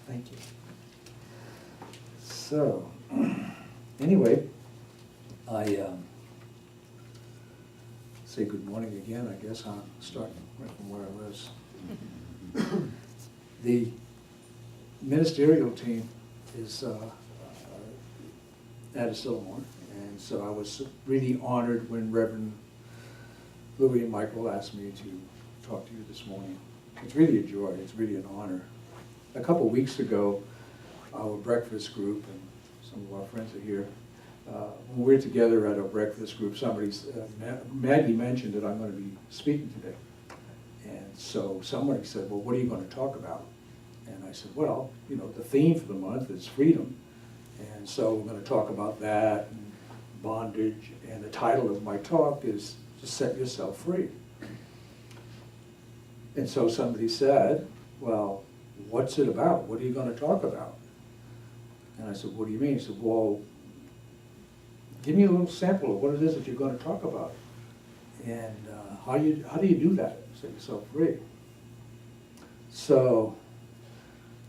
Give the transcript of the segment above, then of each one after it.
Thank you. So, anyway, I say good morning again. I guess I'm starting right from where I was. The ministerial team is at a Sycamore, and so I was really honored when Reverend Louis and Michael asked me to talk to you this morning. It's really a joy. It's really an honor. A couple weeks ago, our breakfast group, and some of our friends are here, when we're together at a breakfast group, Maggie mentioned that I'm going to be speaking today. And so somebody said, well, what are you going to talk about? And I said, well, you know, the theme for the month is freedom. And so we're going to talk about that, and bondage, and the title of my talk is to set yourself free. And so somebody said, well, what's it about? What are you going to talk about? And I said, what do you mean? He said, well, give me a little sample of what it is that you're going to talk about. And how do you do that? Set yourself free. So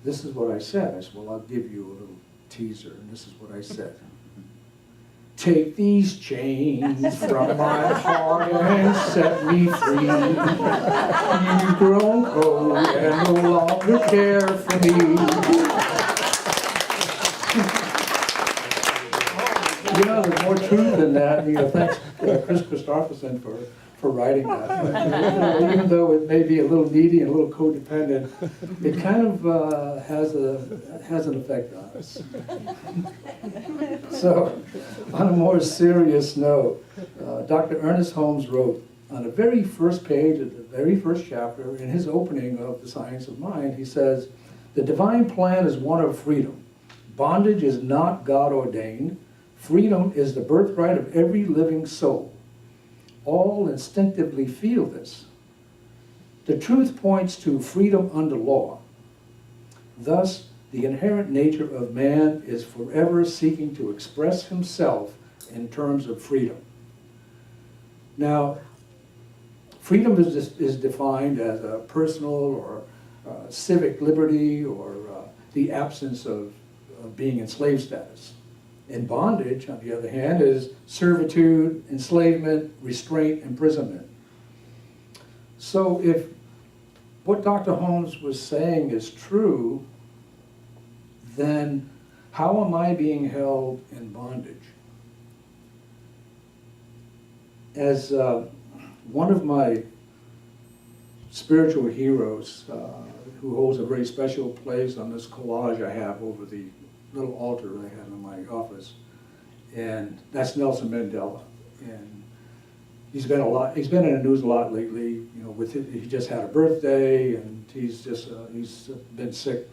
this is what I said. I said, well, I'll give you a little teaser, and this is what I said. Take these chains from my heart and set me free. You've grown cold and no longer care for me. You know, there's more truth in that. You know, thanks Chris Christopherson for writing that. But, even though it may be a little needy and a little codependent, it kind of has an effect on us. So, on a more serious note, Dr. Ernest Holmes wrote on the very first page of the very first chapter, in his opening of The Science of Mind, he says, the divine plan is one of freedom. Bondage is not God ordained. Freedom is the birthright of every living soul. All instinctively feel this. The truth points to freedom under law. Thus, the inherent nature of man is forever seeking to express himself in terms of freedom. Now, freedom is defined as a personal or civic liberty, or the absence of being in slave status. And bondage, on the other hand, is servitude, enslavement, restraint, imprisonment. So if what Dr. Holmes was saying is true, then how am I being held in bondage? As one of my spiritual heroes, who holds a very special place on this collage I have over the little altar I have in my office, and that's Nelson Mandela. And he's been in the news a lot lately. You know, he just had a birthday, and he's been sick.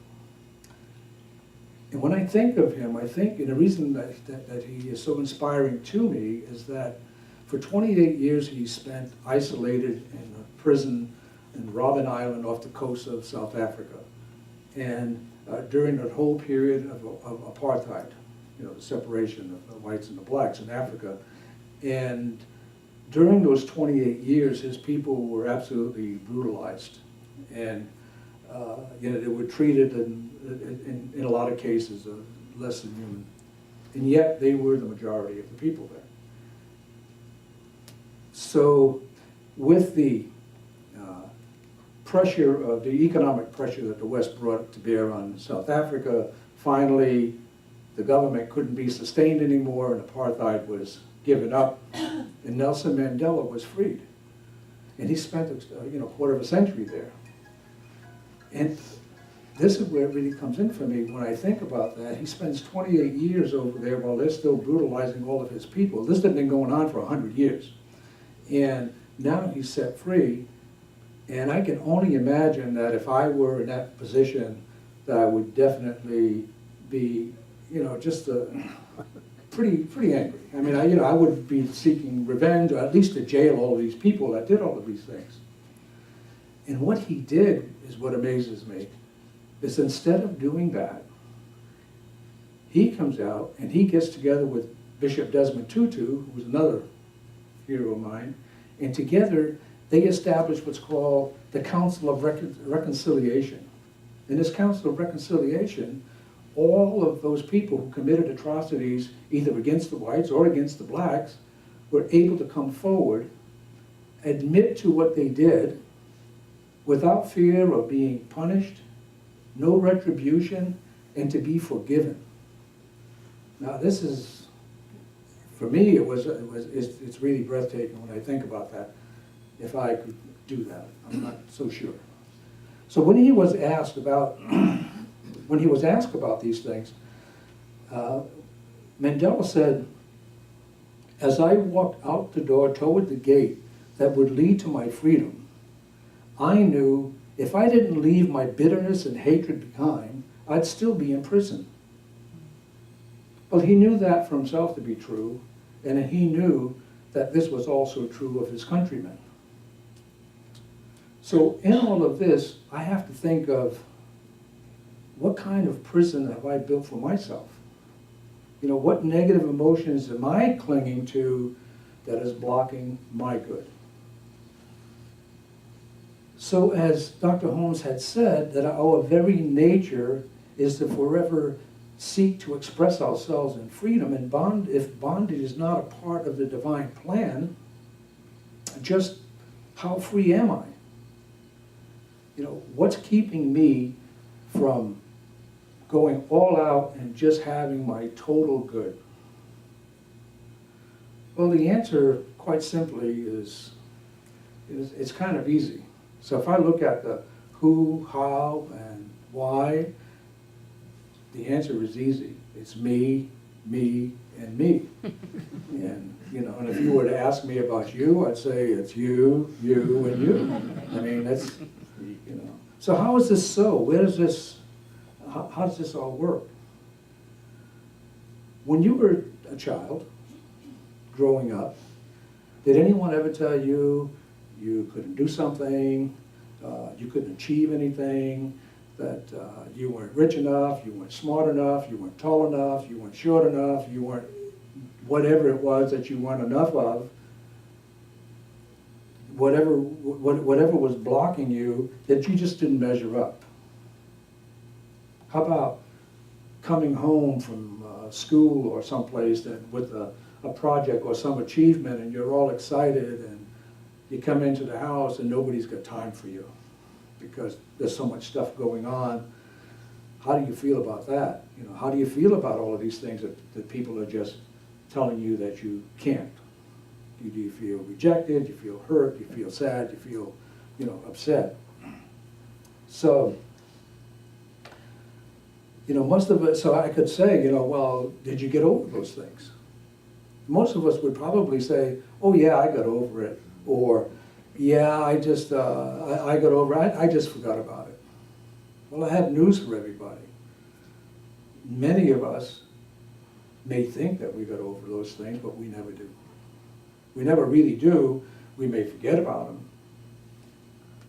And when I think of him, I think, and the reason that he is so inspiring to me is that for 28 years he spent isolated in a prison in Robben Island off the coast of South Africa. And during that whole period of apartheid, you know, the separation of the whites and the blacks in Africa. And during those 28 years, his people were absolutely brutalized. And you know, they were treated in a lot of cases less than human. And yet they were the majority of the people there. So with the pressure of the economic pressure that the West brought to bear on South Africa, finally the government couldn't be sustained anymore, and apartheid was given up, and Nelson Mandela was freed. And he spent a quarter of a century there. And this is where it really comes in for me when I think about that. He spends 28 years over there while they're still brutalizing all of his people. This had been going on for 100 years. And now he's set free. And I can only imagine that if I were in that position, that I would definitely be, you know, just pretty angry. I mean, I would be seeking revenge, or at least to jail all these people that did all of these things. And what he did is what amazes me, is instead of doing that, he comes out and he gets together with Bishop Desmond Tutu, who was another hero of mine, and together they established what's called the Council of Reconciliation. In this Council of Reconciliation, all of those people who committed atrocities, either against the whites or against the blacks, were able to come forward, admit to what they did, without fear of being punished, no retribution, and to be forgiven. Now this is, for me, it's really breathtaking when I think about that. If I could do that, I'm not so sure. So when he was asked about, these things, Mandela said, "As I walked out the door toward the gate that would lead to my freedom, I knew if I didn't leave my bitterness and hatred behind, I'd still be in prison." Well, he knew that for himself to be true, and he knew that this was also true of his countrymen. So in all of this, I have to think of, what kind of prison have I built for myself? You know, what negative emotions am I clinging to that is blocking my good? So as Dr. Holmes had said, that our very nature is to forever seek to express ourselves in freedom, and if bondage is not a part of the divine plan, just how free am I? You know, what's keeping me from going all out and just having my total good? Well, the answer, quite simply, is it's kind of easy. So if I look at the who, how, and why, the answer is easy. It's me, and me. And, you know, and if you were to ask me about you, I'd say it's you, and you. I mean, that's, you know. So how is this so? Where does this, how does this all work? When you were a child, growing up, did anyone ever tell you you couldn't do something, you couldn't achieve anything, that you weren't rich enough, you weren't smart enough, you weren't tall enough, you weren't short enough, you weren't whatever it was that you weren't enough of, whatever was blocking you, that you just didn't measure up? How about coming home from school or someplace that with a project or some achievement, and you're all excited, and you come into the house and nobody's got time for you because there's so much stuff going on? How do you feel about that? You know, how do you feel about all of these things that people are just telling you that you can't? Do you feel rejected? Do you feel hurt? Do you feel sad? Do you feel, you know, upset? So, you know, most of us, so I could say, you know, well, did you get over those things? Most of us would probably say, oh yeah, I got over it. Or, yeah, I just, I got over it, I just forgot about it. Well, I have news for everybody. Many of us may think that we got over those things, but we never do. We never really do. We may forget about them.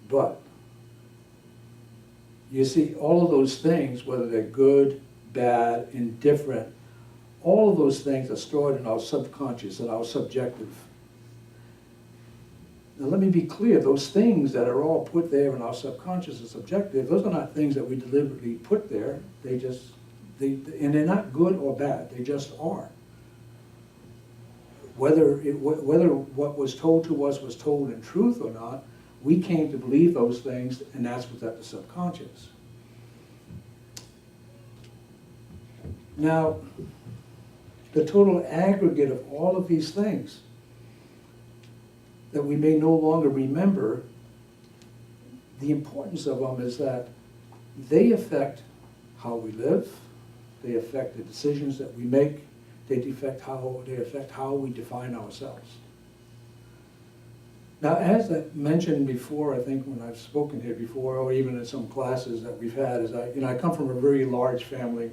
But, you see, all of those things, whether they're good, bad, indifferent, all of those things are stored in our subconscious and our subjective. Now let me be clear, those things that are all put there in our subconscious and subjective, those are not things that we deliberately put there. They just, and they're not good or bad, they just are. Whether what was told to us was told in truth or not, we came to believe those things, and that's what's at the subconscious. Now, the total aggregate of all of these things that we may no longer remember, the importance of them is that they affect how we live, they affect the decisions that we make, they affect how we define ourselves. Now, as I mentioned before, I think when I've spoken here before, or even in some classes that we've had, is I come from a very large family,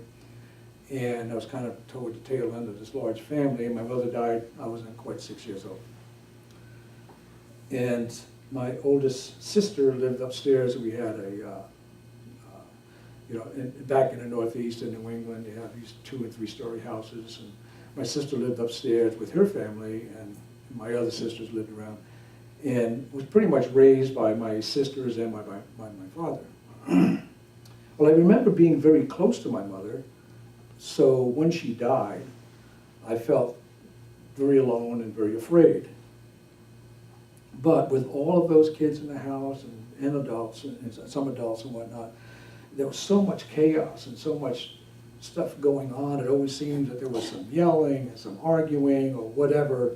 and I was kind of toward the tail end of this large family, and my mother died, I wasn't quite 6 years old. And my oldest sister lived upstairs. We had you know, back in the Northeast in New England, you have these 2- and 3-story houses. And my sister lived upstairs with her family, and my other sisters lived around. And was pretty much raised by my sisters and by my father. Well, I remember being very close to my mother, so when she died, I felt very alone and very afraid. But with all of those kids in the house and adults, and some adults and whatnot, there was so much chaos and so much stuff going on. It always seemed that there was some yelling and some arguing or whatever,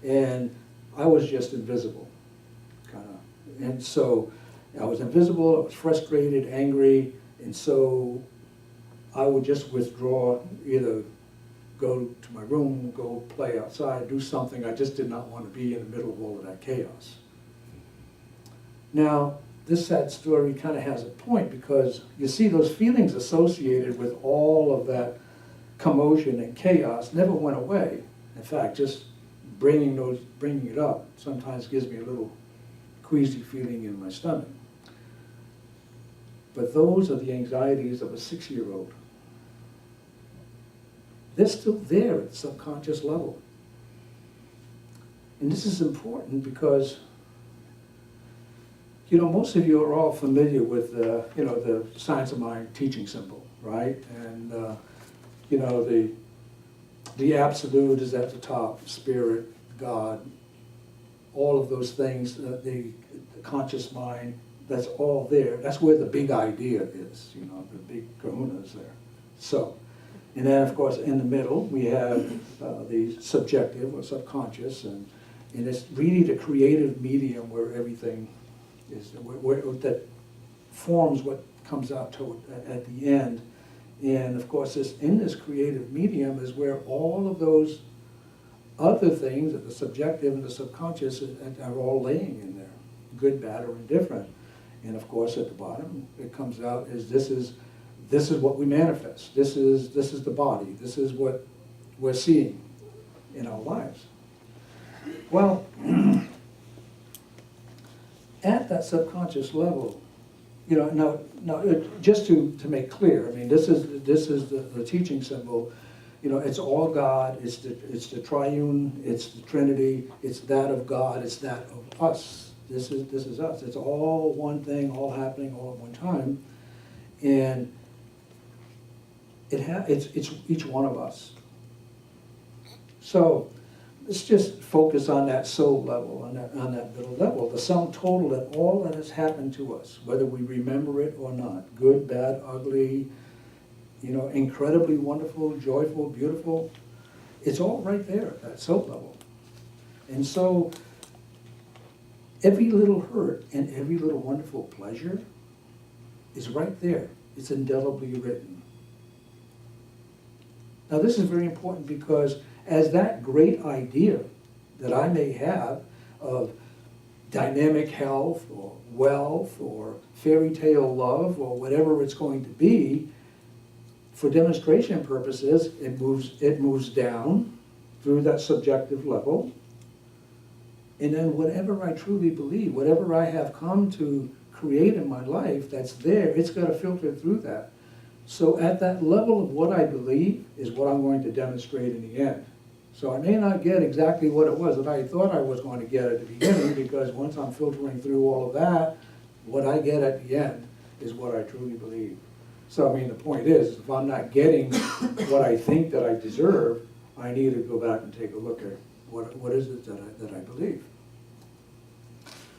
and I was just invisible, kind of. And so I was invisible, I was frustrated, angry, and so I would just withdraw, either go to my room, go play outside, do something. I just did not want to be in the middle of all of that chaos. Now, this sad story kind of has a point, because you see those feelings associated with all of that commotion and chaos never went away. In fact, just bringing it up sometimes gives me a little queasy feeling in my stomach. But those are the anxieties of a 6-year-old. They're still there at the subconscious level. And this is important because, you know, most of you are all familiar with the science of mind teaching symbol, right? And you know, the absolute is at the top, spirit, God, all of those things, the conscious mind, that's all there. That's where the big idea is, you know, the big kahuna is there. So, and then of course in the middle we have the subjective or subconscious, and it's really the creative medium where everything is, where that forms what comes out to at the end. And of course in this creative medium is where all of those other things, the subjective and the subconscious, are all laying in there, good, bad, or indifferent. And of course at the bottom it comes out as this is what we manifest. This is the body. This is what we're seeing in our lives. Well, at that subconscious level, you know, now just to make clear, I mean, this is the teaching symbol. You know, it's all God. It's the triune. It's the Trinity. It's that of God. It's that of us. This is us. It's all one thing, all happening all at one time, and it's each one of us. So let's just focus on that soul level, on that middle level, the sum total of all that has happened to us, whether we remember it or not, good, bad, ugly, you know, incredibly wonderful, joyful, beautiful. It's all right there at that soul level. And so every little hurt and every little wonderful pleasure is right there. It's indelibly written. Now this is very important, because as that great idea that I may have of dynamic health or wealth or fairy tale love or whatever it's going to be, for demonstration purposes, it moves down through that subjective level. And then whatever I truly believe, whatever I have come to create in my life that's there, it's got to filter through that. So at that level of what I believe is what I'm going to demonstrate in the end. So I may not get exactly what it was that I thought I was going to get at the beginning, because once I'm filtering through all of that, what I get at the end is what I truly believe. So I mean, the point is, if I'm not getting what I think that I deserve, I need to go back and take a look at what is it that I believe.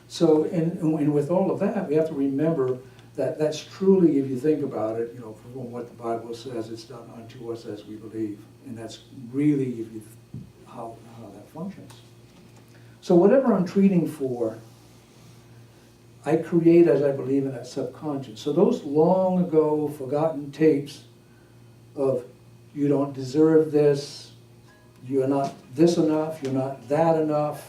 So, and with all of that, we have to remember that that's truly, if you think about it, you know, from what the Bible says, it's done unto us as we believe. And that's really how that functions. So whatever I'm treating for, I create as I believe in that subconscious. So those long ago forgotten tapes of you don't deserve this, you're not this enough, you're not that enough,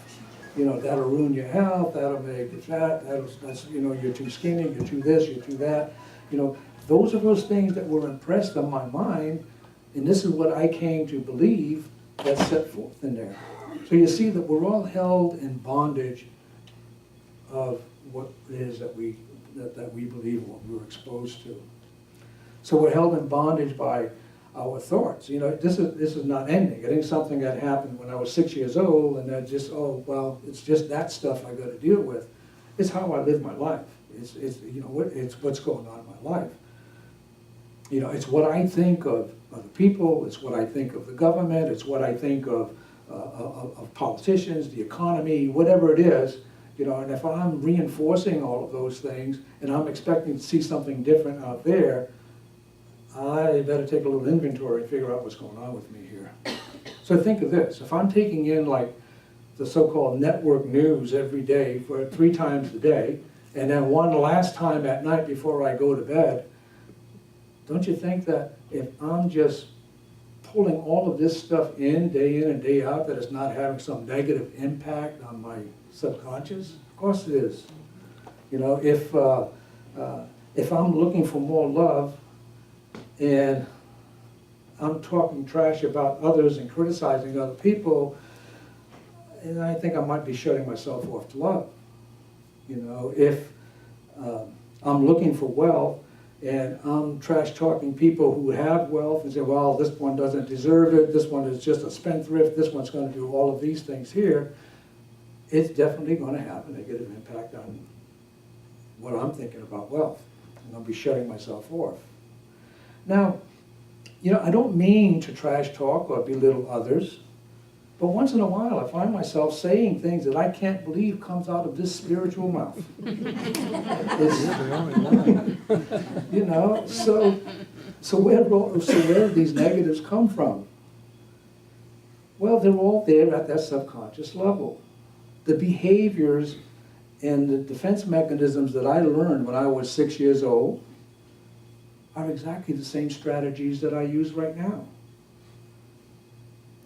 you know, that'll ruin your health, that'll make you fat, that's, you know, you're too skinny, you're too this, you're too that. You know, those are those things that were impressed on my mind, and this is what I came to believe that's set forth in there. So you see that we're all held in bondage of what it is that we believe, what we were exposed to. So we're held in bondage by our thoughts. You know, this is not ending. It ain't something that happened when I was 6 years old and then just, oh, well, it's just that stuff I got to deal with. It's how I live my life. It's you know, it's what's going on in my life. You know, it's what I think of the people, it's what I think of the government, it's what I think of politicians, the economy, whatever it is, you know, and if I'm reinforcing all of those things and I'm expecting to see something different out there, I better take a little inventory and figure out what's going on with me here. So think of this, if I'm taking in like the so-called network news every day for 3 times a day, and then one last time at night before I go to bed, don't you think that if I'm just pulling all of this stuff in and day out, that it's not having some negative impact on my subconscious? Of course it is. You know, if I'm looking for more love and I'm talking trash about others and criticizing other people, and I think I might be shutting myself off to love. You know, if I'm looking for wealth and I'm trash talking people who have wealth and say, well, this one doesn't deserve it, this one is just a spendthrift, this one's going to do all of these things here, it's definitely going to have a negative impact on what I'm thinking about wealth. And I'll be shutting myself off. Now, you know, I don't mean to trash talk or belittle others, but once in a while I find myself saying things that I can't believe comes out of this spiritual mouth. You know, so where do these negatives come from? Well, they're all there at that subconscious level. The behaviors and the defense mechanisms that I learned when I was 6 years old are exactly the same strategies that I use right now.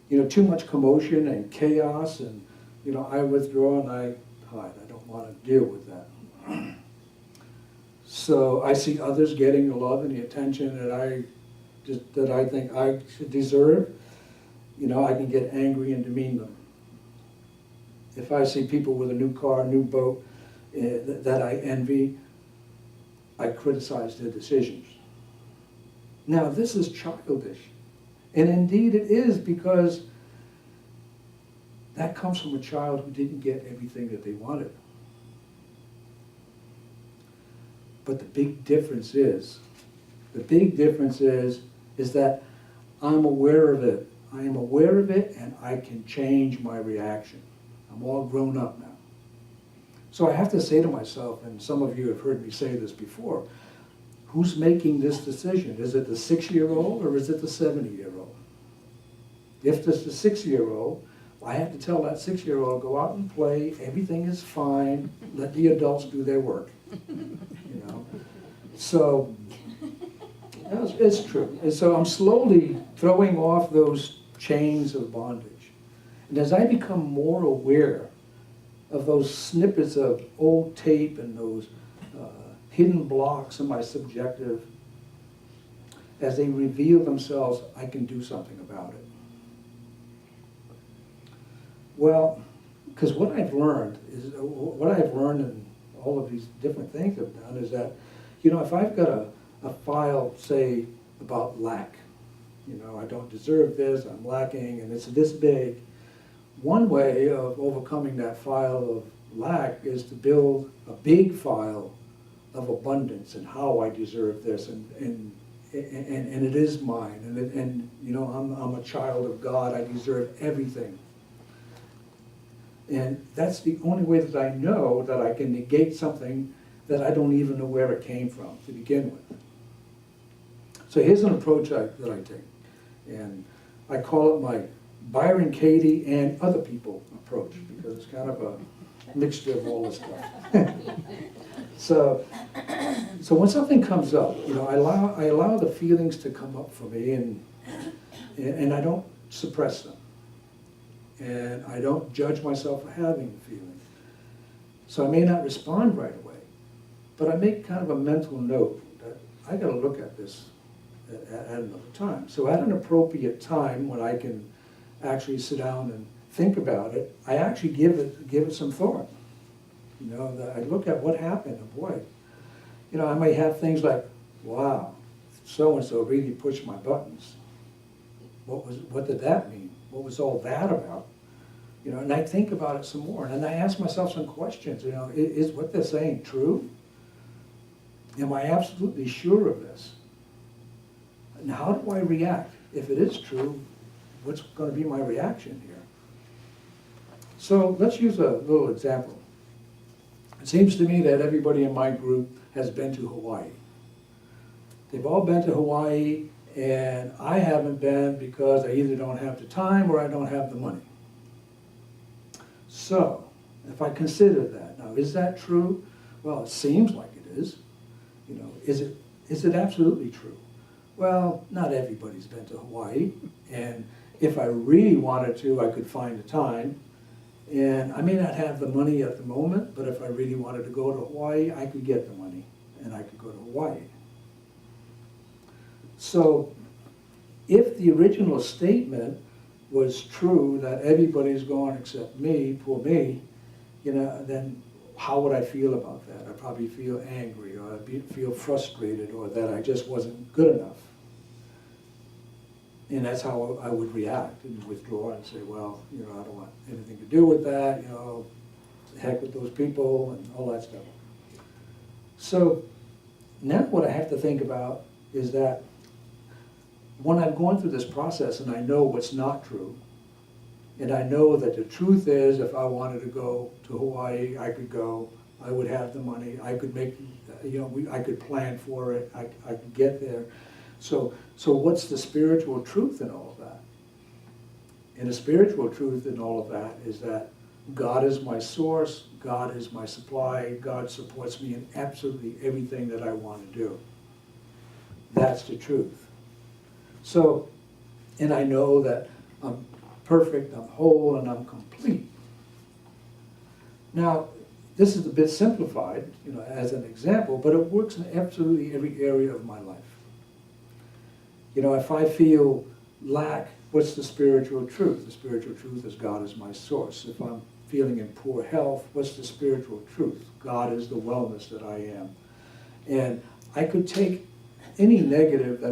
You know, too much commotion and chaos, and, you know, I withdraw and I hide. I don't want to deal with that. So I see others getting the love and the attention that I think I should deserve. You know, I can get angry and demean them. If I see people with a new car, new boat that I envy, I criticize their decisions. Now, this is childish. And indeed it is, because that comes from a child who didn't get everything that they wanted. But the big difference is that I'm aware of it. I am aware of it, and I can change my reaction. I'm all grown up now. So I have to say to myself, and some of you have heard me say this before, who's making this decision? Is it the 6-year-old or is it the 70-year-old? If it's the 6-year-old, I have to tell that 6-year-old, go out and play, everything is fine, let the adults do their work. You know? So, it's true. And so I'm slowly throwing off those chains of bondage. And as I become more aware of those snippets of old tape and those hidden blocks in my subjective, as they reveal themselves, I can do something about it. Well, because what I've learned in all of these different things I've done is that, you know, if I've got a file, say, about lack, you know, I don't deserve this, I'm lacking, and it's this big, one way of overcoming that file of lack is to build a big file of abundance and how I deserve this, and it is mine, and you know, I'm a child of God, I deserve everything. And that's the only way that I know that I can negate something that I don't even know where it came from to begin with. So here's an approach that I take, and I call it my Byron Katie and other people approach, because it's kind of a mixture of all this stuff. So when something comes up, you know, I allow the feelings to come up for me, and I don't suppress them. And I don't judge myself for having the feeling. So I may not respond right away, but I make kind of a mental note that I got to look at this at another time. So at an appropriate time, when I can actually sit down and think about it, I actually give it some thought. You know, that I look at what happened, and boy, you know, I may have things like, wow, so-and-so really pushed my buttons. What did that mean? What was all that about? You know, and I think about it some more, and I ask myself some questions. You know, is what they're saying true? Am I absolutely sure of this? And how do I react? If it is true, what's going to be my reaction here? So let's use a little example. It seems to me that everybody in my group has been to Hawaii. They've all been to Hawaii, and I haven't been because I either don't have the time or I don't have the money. So, if I consider that, now is that true? Well, it seems like it is. You know, is it absolutely true? Well, not everybody's been to Hawaii, and if I really wanted to, I could find the time. And I may not have the money at the moment, but if I really wanted to go to Hawaii, I could get the money, and I could go to Hawaii. So, if the original statement was true that everybody's going except me, poor me, you know, then how would I feel about that? I'd probably feel angry, or I'd feel frustrated, or that I just wasn't good enough. And that's how I would react and withdraw and say, well, you know, I don't want anything to do with that, you know, heck with those people and all that stuff. So now what I have to think about is that when I'm going through this process and I know what's not true, and I know that the truth is if I wanted to go to Hawaii, I could go, I would have the money, I could make, you know, I could plan for it, I could get there. So what's the spiritual truth in all of that? And the spiritual truth in all of that is that God is my source, God is my supply, God supports me in absolutely everything that I want to do. That's the truth. So, and I know that I'm perfect, I'm whole, and I'm complete. Now, this is a bit simplified, you know, as an example, but it works in absolutely every area of my life. You know, if I feel lack, what's the spiritual truth? The spiritual truth is God is my source. If I'm feeling in poor health, what's the spiritual truth? God is the wellness that I am. And I could take any negative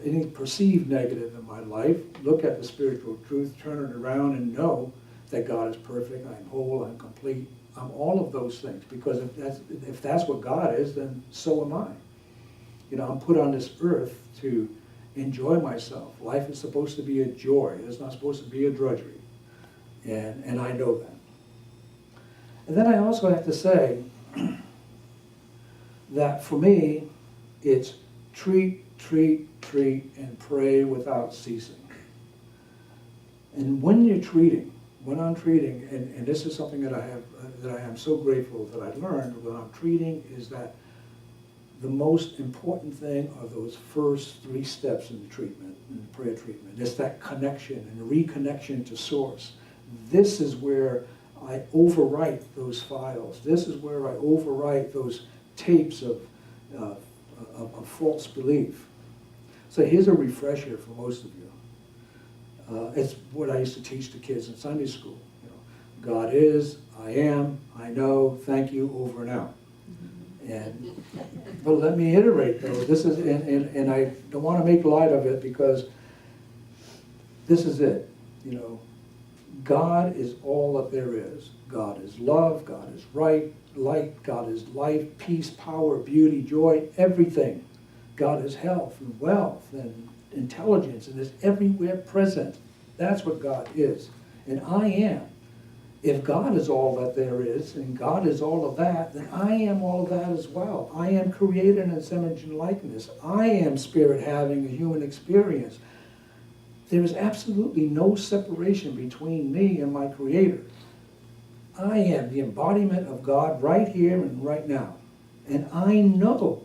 any perceived negative in my life, look at the spiritual truth, turn it around and know that God is perfect, I'm whole, I'm complete, I'm all of those things. Because if that's what God is, then so am I. You know, I'm put on this earth to enjoy myself. Life is supposed to be a joy. It's not supposed to be a drudgery. And I know that. And then I also have to say that for me, it's treat, treat, treat, and pray without ceasing. And when you're treating, when I'm treating, and this is something that I am so grateful that I learned when I'm treating, is that the most important thing are those first 3 steps in the treatment, in the prayer treatment. It's that connection and reconnection to source. This is where I overwrite those files. This is where I overwrite those tapes of false belief. So here's a refresher for most of you. It's what I used to teach the kids in Sunday school. You know, God is, I am, I know, thank you, over and out. But let me iterate though. This is, and I don't want to make light of it because this is it. You know, God is all that there is. God is love. God is light. God is life, peace, power, beauty, joy, everything. God is health and wealth and intelligence, and is everywhere present. That's what God is. And I am. If God is all that there is, and God is all of that, then I am all of that as well. I am created in His image and likeness. I am spirit having a human experience. There is absolutely no separation between me and my Creator. I am the embodiment of God right here and right now. And I know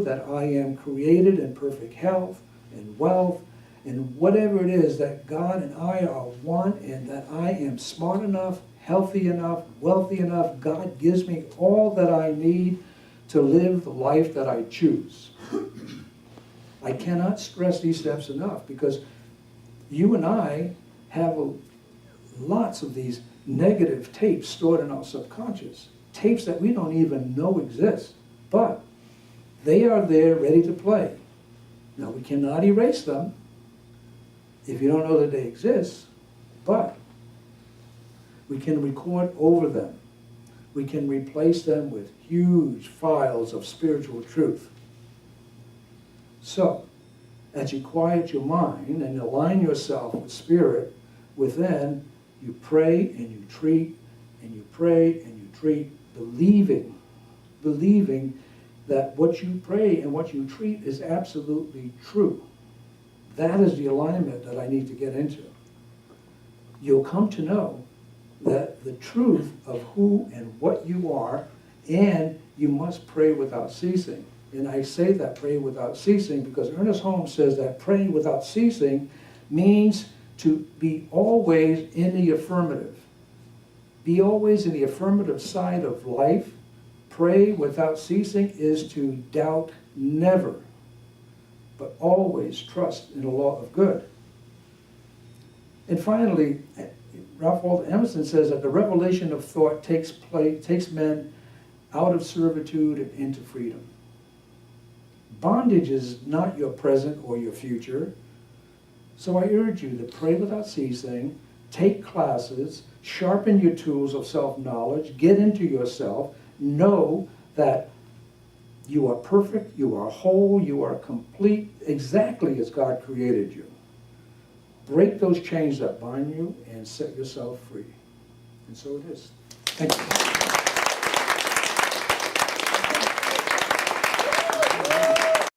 that I am created in perfect health and wealth and whatever it is that God and I are one, and that I am smart enough, healthy enough, wealthy enough. God gives me all that I need to live the life that I choose. I cannot stress these steps enough because you and I have lots of these negative tapes stored in our subconscious, tapes that we don't even know exist, but they are there ready to play. Now, we cannot erase them if you don't know that they exist, but we can record over them. We can replace them with huge files of spiritual truth. So, as you quiet your mind and align yourself with spirit within, you pray and you treat, and you pray and you treat, believing that what you pray and what you treat is absolutely true. That is the alignment that I need to get into. You'll come to know that the truth of who and what you are, and you must pray without ceasing. And I say that pray without ceasing because Ernest Holmes says that praying without ceasing means to be always in the affirmative. Be always in the affirmative side of life. Pray without ceasing is to doubt never, but always trust in the law of good. And finally, Ralph Waldo Emerson says that the revelation of thought takes men out of servitude and into freedom. Bondage is not your present or your future. So I urge you to pray without ceasing, take classes, sharpen your tools of self-knowledge, get into yourself, know that you are perfect, you are whole, you are complete, exactly as God created you. Break those chains that bind you and set yourself free. And so it is. Thank you.